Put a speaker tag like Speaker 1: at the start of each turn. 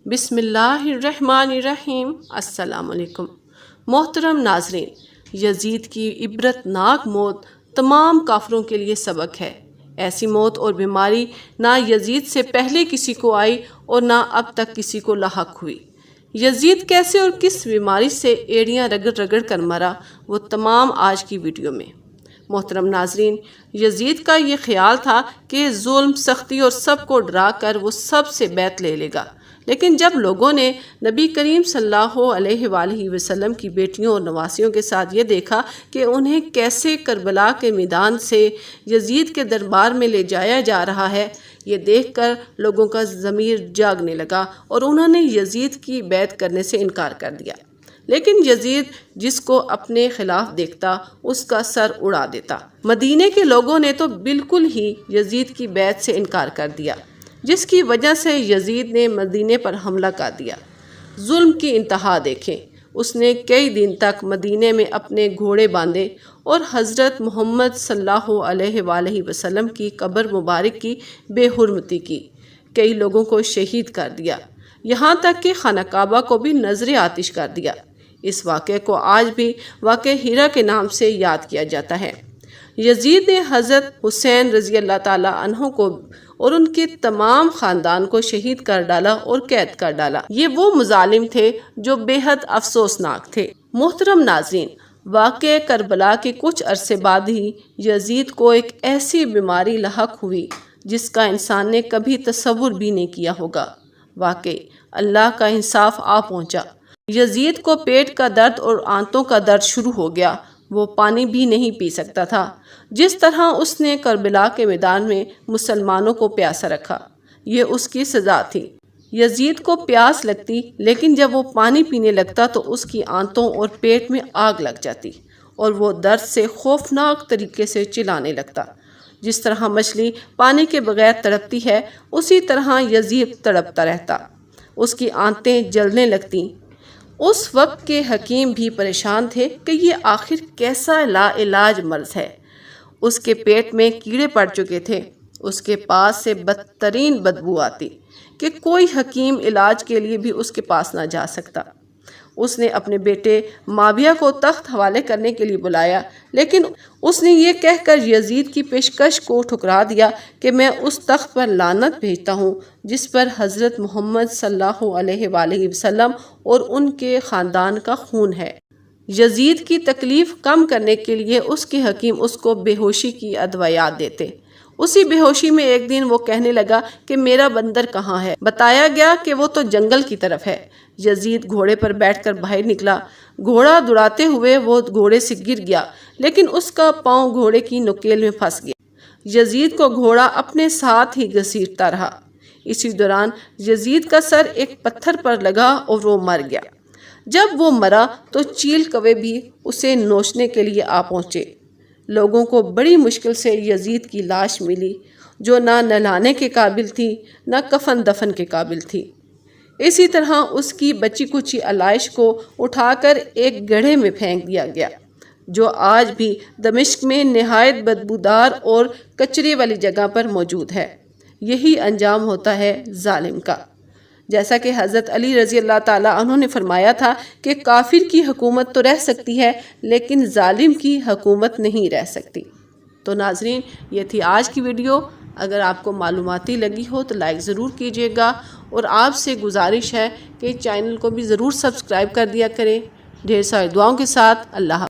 Speaker 1: بسم اللہ الرحمن الرحیم۔ السلام علیکم محترم ناظرین، یزید کی عبرتناک موت تمام کافروں کے لیے سبق ہے۔ ایسی موت اور بیماری نہ یزید سے پہلے کسی کو آئی اور نہ اب تک کسی کو لاحق ہوئی۔ یزید کیسے اور کس بیماری سے ایڑیاں رگڑ رگڑ کر مرا، وہ تمام آج کی ویڈیو میں۔ محترم ناظرین، یزید کا یہ خیال تھا کہ ظلم، سختی اور سب کو ڈرا کر وہ سب سے بیعت لے لے گا، لیکن جب لوگوں نے نبی کریم صلی اللہ علیہ وآلہ وسلم کی بیٹیوں اور نواسیوں کے ساتھ یہ دیکھا کہ انہیں کیسے کربلا کے میدان سے یزید کے دربار میں لے جایا جا رہا ہے، یہ دیکھ کر لوگوں کا ضمیر جاگنے لگا اور انہوں نے یزید کی بیعت کرنے سے انکار کر دیا۔ لیکن یزید جس کو اپنے خلاف دیکھتا اس کا سر اڑا دیتا۔ مدینے کے لوگوں نے تو بالکل ہی یزید کی بیعت سے انکار کر دیا، جس کی وجہ سے یزید نے مدینے پر حملہ کر دیا۔ ظلم کی انتہا دیکھیں، اس نے کئی دن تک مدینے میں اپنے گھوڑے باندھے اور حضرت محمد صلی اللہ علیہ وآلہ وسلم کی قبر مبارک کی بے حرمتی کی، کئی لوگوں کو شہید کر دیا، یہاں تک کہ خانہ کعبہ کو بھی نذر آتش کر دیا۔ اس واقعے کو آج بھی واقعہ ہیرا کے نام سے یاد کیا جاتا ہے۔ یزید نے حضرت حسین رضی اللہ تعالیٰ عنہ کو اور ان کے تمام خاندان کو شہید کر ڈالا اور قید کر ڈالا۔ یہ وہ مظالم تھے جو بے حد افسوسناک تھے۔ محترم ناظرین، واقعہ کربلا کے کچھ عرصے بعد ہی یزید کو ایک ایسی بیماری لاحق ہوئی جس کا انسان نے کبھی تصور بھی نہیں کیا ہوگا۔ واقعی اللہ کا انصاف آ پہنچا۔ یزید کو پیٹ کا درد اور آنتوں کا درد شروع ہو گیا، وہ پانی بھی نہیں پی سکتا تھا۔ جس طرح اس نے کربلا کے میدان میں مسلمانوں کو پیاسا رکھا، یہ اس کی سزا تھی۔ یزید کو پیاس لگتی، لیکن جب وہ پانی پینے لگتا تو اس کی آنتوں اور پیٹ میں آگ لگ جاتی اور وہ درد سے خوفناک طریقے سے چلانے لگتا۔ جس طرح مچھلی پانی کے بغیر تڑپتی ہے، اسی طرح یزید تڑپتا رہتا، اس کی آنتیں جلنے لگتیں۔ اس وقت کے حکیم بھی پریشان تھے کہ یہ آخر کیسا لا علاج مرض ہے۔ اس کے پیٹ میں کیڑے پڑ چکے تھے، اس کے پاس سے بدترین بدبو آتی کہ کوئی حکیم علاج کے لیے بھی اس کے پاس نہ جا سکتا۔ اس نے اپنے بیٹے معاویہ کو تخت حوالے کرنے کے لیے بلایا، لیکن اس نے یہ کہہ کر یزید کی پیشکش کو ٹھکرا دیا کہ میں اس تخت پر لعنت بھیجتا ہوں جس پر حضرت محمد صلی اللہ علیہ وآلہ وسلم اور ان کے خاندان کا خون ہے۔ یزید کی تکلیف کم کرنے کے لیے اس کے حکیم اس کو بے ہوشی کی ادویات دیتے۔ اسی بے ہوشی میں ایک دن وہ کہنے لگا کہ میرا بندر کہاں ہے؟ بتایا گیا کہ وہ تو جنگل کی طرف ہے۔ یزید گھوڑے پر بیٹھ کر باہر نکلا، گھوڑا دوڑاتے ہوئے وہ گھوڑے سے گر گیا، لیکن اس کا پاؤں گھوڑے کی نکیل میں پھنس گیا۔ یزید کو گھوڑا اپنے ساتھ ہی گھسیٹتا رہا۔ اسی دوران یزید کا سر ایک پتھر پر لگا اور وہ مر گیا۔ جب وہ مرا تو چیل کوے بھی اسے نوچنے کے لیے آ پہنچے۔ لوگوں کو بڑی مشکل سے یزید کی لاش ملی، جو نہ نہلانے کے قابل تھی نہ کفن دفن کے قابل تھی۔ اسی طرح اس کی بچی کچی علائش کو اٹھا کر ایک گڑھے میں پھینک دیا گیا، جو آج بھی دمشق میں نہایت بدبودار اور کچرے والی جگہ پر موجود ہے۔ یہی انجام ہوتا ہے ظالم کا۔ جیسا کہ حضرت علی رضی اللہ تعالیٰ عنہ نے فرمایا تھا کہ کافر کی حکومت تو رہ سکتی ہے، لیکن ظالم کی حکومت نہیں رہ سکتی۔ تو ناظرین، یہ تھی آج کی ویڈیو۔ اگر آپ کو معلوماتی لگی ہو تو لائک ضرور کیجیے گا، اور آپ سے گزارش ہے کہ چینل کو بھی ضرور سبسکرائب کر دیا کریں۔ ڈھیر ساری دعاؤں کے ساتھ اللہ حافظ۔